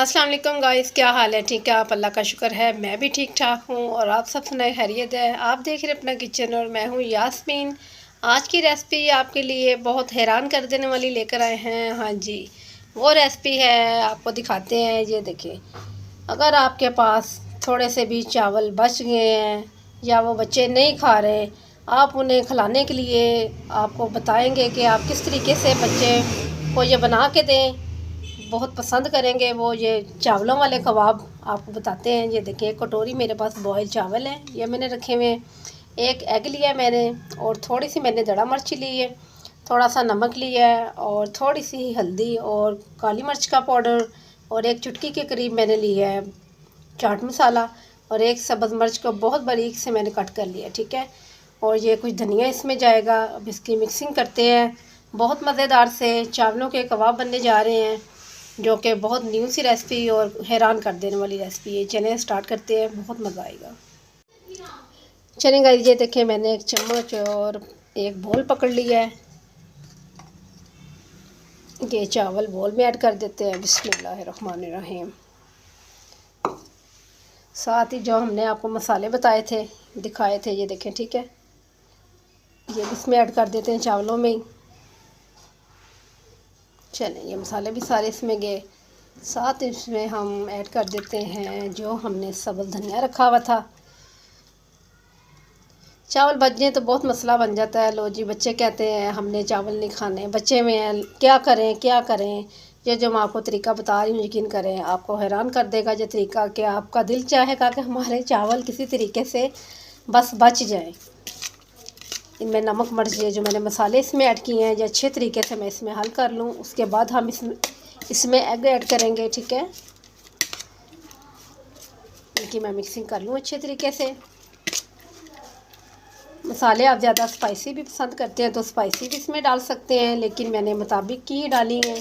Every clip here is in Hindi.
अस्सलाम वालेकुम गाइस, क्या हाल है? ठीक है, आप अल्लाह का शुक्र है, मैं भी ठीक ठाक हूँ और आप सब सुनाए खैरियत है। आप देख रहे हैं अपना किचन और मैं हूँ यास्मीन। आज की रेसिपी आपके लिए बहुत हैरान कर देने वाली लेकर आए हैं। हाँ जी, वो रेसिपी है, आपको दिखाते हैं। ये देखिए, अगर आपके पास थोड़े से भी चावल बच गए हैं या वो बच्चे नहीं खा रहे, आप उन्हें खिलाने के लिए आपको बताएंगे कि आप किस तरीके से बच्चे को ये बना के दें, बहुत पसंद करेंगे वो। ये चावलों वाले कबाब आपको बताते हैं। ये देखिए, एक कटोरी मेरे पास बॉयल चावल है, ये मैंने रखे हुए हैं। एक एग लिया मैंने और थोड़ी सी मैंने दड़ा मिर्ची ली है, थोड़ा सा नमक लिया है और थोड़ी सी हल्दी और काली मिर्च का पाउडर और एक चुटकी के करीब मैंने लिया है चाट मसाला और एक सब्ज़ मिर्च को बहुत बारीक से मैंने कट कर लिया, ठीक है। और ये कुछ धनिया इसमें जाएगा। अब इसकी मिक्सिंग करते हैं। बहुत मज़ेदार से चावलों के कबाब बनने जा रहे हैं, जो कि बहुत न्यू सी रेसिपी और हैरान कर देने वाली रेसिपी है। चलें स्टार्ट करते हैं, बहुत मज़ा आएगा। चलें गाइस, ये देखें, मैंने एक चम्मच और एक बोल पकड़ लिया है। ये चावल बोल में ऐड कर देते हैं। बिस्मिल्लाहिर्रहमानिर्रहीम। साथ ही जो हमने आपको मसाले बताए थे, दिखाए थे, ये देखें, ठीक है, ये इसमें ऐड कर देते हैं चावलों में ही। चलें, ये मसाले भी सारे इसमें गए। साथ इसमें हम ऐड कर देते हैं जो हमने सब्ज़ धनिया रखा हुआ था। चावल बच जाए तो बहुत मसला बन जाता है। लो जी, बच्चे कहते हैं हमने चावल नहीं खाने, बच्चे में हैं, क्या करें क्या करें। ये जो मैं आपको तरीका बता रही हूँ, यकीन करें आपको हैरान कर देगा ये तरीका, कि आपका दिल चाहेगा कि हमारे चावल किसी तरीके से बस बच जाए। इनमें नमक मिर्च, ये जो मैंने मसाले इसमें ऐड किए हैं, ये अच्छे तरीके से मैं इसमें हल कर लूँ। उसके बाद हम इसमें एग ऐड करेंगे, ठीक है। इनकी मैं मिक्सिंग कर लूँ अच्छे तरीके से। मसाले आप ज़्यादा स्पाइसी भी पसंद करते हैं तो स्पाइसी भी इसमें डाल सकते हैं, लेकिन मैंने मुताबिक की ही डाली हैं।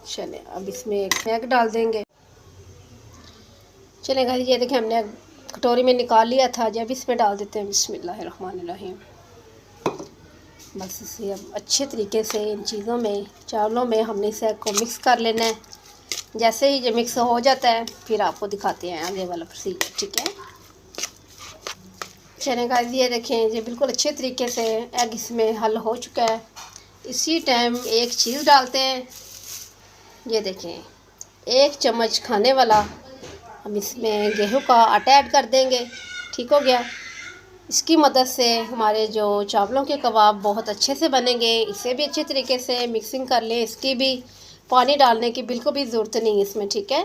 चलें, अब इसमें एक एग डाल देंगे। चलें गाइस, ये देखिए, हमने कटोरी में निकाल लिया था, जब इसमें डाल देते हैं। बिस्मिल्लाहिर्रहमानिर्रहीम। बस इसे अब अच्छे तरीके से इन चीज़ों में, चावलों में, हमने इस एग को मिक्स कर लेना है। जैसे ही ये मिक्स हो जाता है फिर आपको दिखाते हैं आगे वाला प्रोसीजर, ठीक है। चने गाइस, ये देखें, ये बिल्कुल अच्छे तरीके से एग इसमें हल हो चुका है। इसी टाइम एक चीज़ डालते हैं। ये देखें, एक चम्मच खाने वाला हम इसमें गेहूं का आटा ऐड कर देंगे, ठीक हो गया। इसकी मदद से हमारे जो चावलों के कबाब बहुत अच्छे से बनेंगे। इसे भी अच्छे तरीके से मिक्सिंग कर लें। इसकी भी पानी डालने की बिल्कुल भी ज़रूरत नहीं इसमें, ठीक है।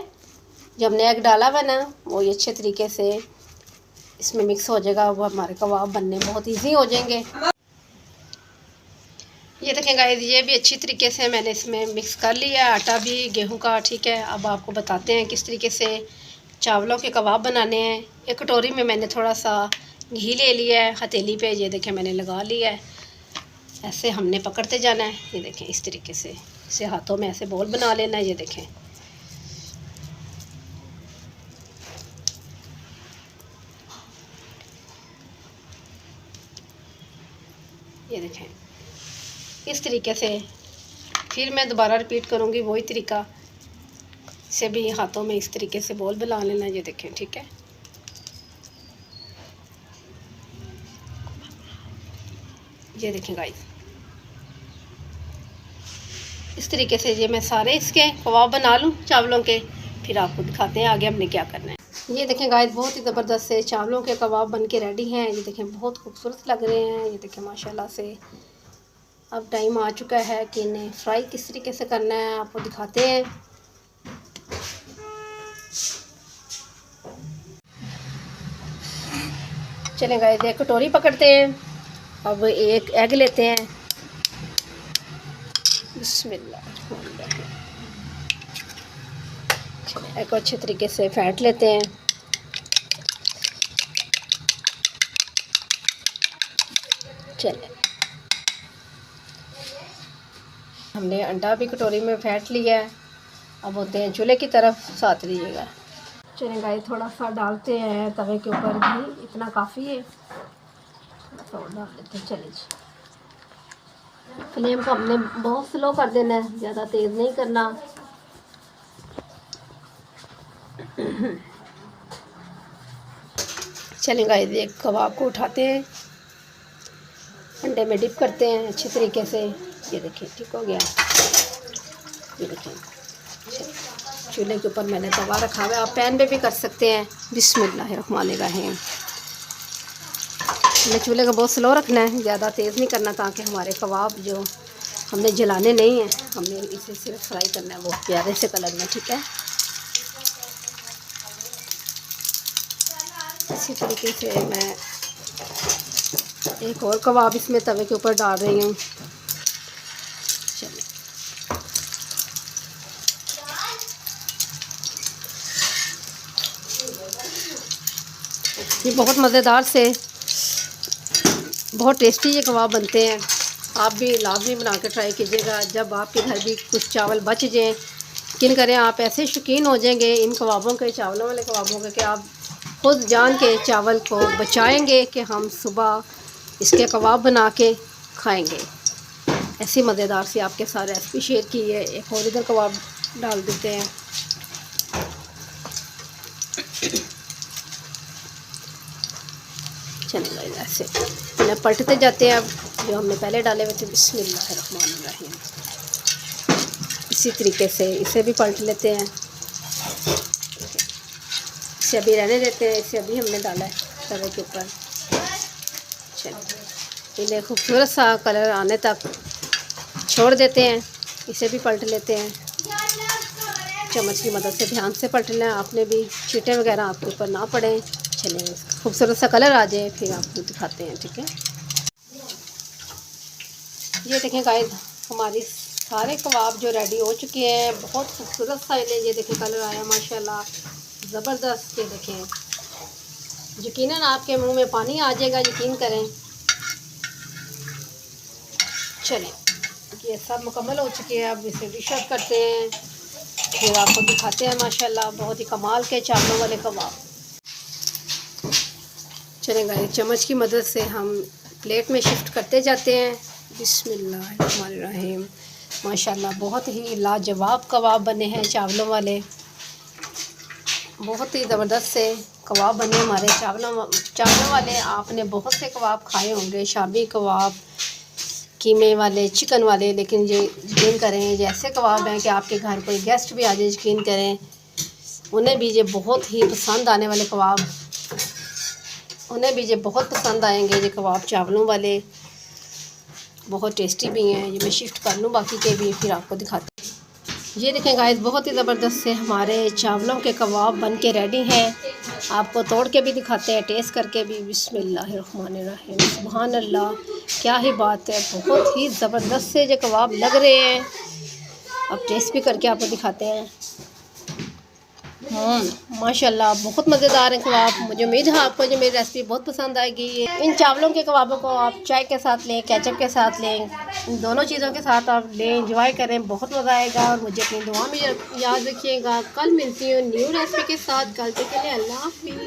जब हमने एग डाला हुआ ना, वो ये अच्छे तरीके से इसमें मिक्स हो जाएगा, वो हमारे कबाब बनने बहुत इजी हो जाएंगे। ये देखें गाइस, ये भी अच्छी तरीके से मैंने इसमें मिक्स कर लिया आटा भी गेहूं का, ठीक है। अब आपको बताते हैं किस तरीके से चावलों के कबाब बनाने हैं। एक कटोरी में मैंने थोड़ा सा घी ले लिया है हथेली पे, ये देखें मैंने लगा लिया है। ऐसे हमने पकड़ते जाना है। ये देखें, इस तरीके से इसे हाथों में ऐसे बॉल बना लेना है। ये देखें, ये देखें, इस तरीके से। फिर मैं दोबारा रिपीट करूँगी वही तरीका। इसे भी हाथों में इस तरीके से बॉल बना लेना। ये देखें, ठीक है। ये देखें गाइस, इस तरीके से ये मैं सारे इसके कबाब बना लूँ चावलों के, फिर आपको दिखाते हैं आगे हमने क्या करना है। ये देखें गाइस, बहुत ही ज़बरदस्त से चावलों के कबाब बन के रेडी हैं। ये देखें, बहुत खूबसूरत लग रहे हैं। ये देखें माशाल्लाह से। अब टाइम आ चुका है कि इन्हें फ्राई किस तरीके से करना है, आपको दिखाते हैं। चलें गाइस, एक कटोरी पकड़ते हैं। अब एक एग लेते हैं। बिस्मिल्लाह। एग को अच्छे तरीके से फेंट लेते हैं। चलें, हमने अंडा भी कटोरी में फेंट लिया है। अब होते हैं चूल्हे की तरफ, साथ दीजिएगा। चलें गाइस, थोड़ा सा डालते हैं तवे के ऊपर घी, इतना काफ़ी है। थोड़ा और डाल लेते हैं। चलिए, फ्लेम को हमने बहुत स्लो कर देना है, ज़्यादा तेज़ नहीं करना। चलें गाइस, एक कबाब को उठाते हैं, अंडे में डिप करते हैं अच्छी तरीके से। ये देखिए ठीक हो गया। ये देखिए चूल्हे के ऊपर मैंने तवा रखा हुआ है, आप पैन पे भी कर सकते हैं। बिस्मिल्लाहिर्रहमानिर्रहीम। हमें चूल्हे का बहुत स्लो रखना है, ज़्यादा तेज़ नहीं करना, ताकि हमारे कबाब जो हमने जलाने नहीं हैं, हमने इसे सिर्फ फ्राई करना है बहुत प्यारे से कलर में। ठीक है, इसी तरीके से मैं एक और कबाब इसमें तवे के ऊपर डाल रही हूँ। चलिए, ये बहुत मज़ेदार से बहुत टेस्टी ये कबाब बनते हैं। आप भी लाजमी बना के ट्राई कीजिएगा। जब आपके घर भी कुछ चावल बच जाएँ, यकीन करें आप ऐसे शौकीन हो जाएंगे इन कबाबों के, चावलों वाले कबाबों के, कि आप खुद जान के चावल को बचाएंगे कि हम सुबह इसके कबाब बना के खाएंगे। ऐसी मज़ेदार सी आपके साथ रेसिपी शेयर की है। एक और इधर कबाब डाल देते हैं। चलिए ऐसे इन्हें पलटते जाते हैं। अब जो हमने पहले डाले हुए थे, बिस्मिल्लाहिर्रहमानिर्रहीम, इसी तरीके से इसे भी पलट लेते हैं। इसे अभी रहने देते हैं, इसे अभी हमने डाला है तवे के ऊपर। चलिए इन्हें खूबसूरत सा कलर आने तक छोड़ देते हैं। इसे भी पलट लेते हैं, चम्मच की मदद से ध्यान से पलटना है आपने भी, छींटे वगैरह आपके ऊपर ना पड़े। चलिए खूबसूरत सा कलर आ जाए फिर आपको दिखाते हैं। ठीक है, ये देखें गाइस, हमारी सारे कबाब जो रेडी हो चुके हैं। बहुत खूबसूरत सा इन्हें ये देखें कलर आया माशाल्लाह, ज़बरदस्त। ये देखें, यकीनन आपके मुंह में पानी आ जाएगा, यकीन करें। चलें, ये सब मुकम्मल हो चुके हैं। अब इसे डिश आउट करते हैं, फिर आपको दिखाते हैं माशाल्लाह बहुत ही कमाल के चावलों वाले कबाब। चलें गाइस, चम्मच की मदद से हम प्लेट में शिफ्ट करते जाते हैं। बिस्मिल्लाहिर्रहमानिर्रहीम। माशाल्लाह बहुत ही लाजवाब कबाब बने हैं चावलों वाले, बहुत ही ज़बरदस्त से कबाब बने हमारे चावलों वाले। आपने बहुत से कबाब खाए होंगे, शामी कबाब, कीमे वाले, चिकन वाले, लेकिन ये यकीन करें जैसे कबाब हैं कि आपके घर कोई गेस्ट भी आ जाए, यकीन करें उन्हें भी ये बहुत ही पसंद आने वाले कबाब, उन्हें भी ये बहुत पसंद आएंगे। ये कबाब चावलों वाले बहुत टेस्टी भी हैं। ये मैं शिफ्ट कर लूँ बाकी के भी, फिर आपको दिखाते हैं। ये देखें गाइस, बहुत ही ज़बरदस्त से हमारे चावलों के कबाब बन के रेडी हैं। आपको तोड़ के भी दिखाते हैं, टेस्ट करके भी। बिस्मिल्लाहिर्रहमानिर्रहीम, सुभान अल्लाह, क्या ही बात है, बहुत ही ज़बरदस्त से ये कबाब लग रहे हैं। अब टेस्ट भी करके आपको दिखाते हैं। माशाल्लाह बहुत मज़ेदार है कबाब। मुझे उम्मीद है आपको जो मेरी रेसिपी बहुत पसंद आएगी। इन चावलों के कबाबों को आप चाय के साथ लें, केचप के साथ लें, इन दोनों चीज़ों के साथ आप लें, एंजॉय करें, बहुत मज़ा आएगा। और मुझे अपनी दुआ में याद रखिएगा। कल मिलती हूँ न्यू रेसिपी के साथ। कल तक के लिए अल्लाह हाफ़िज़।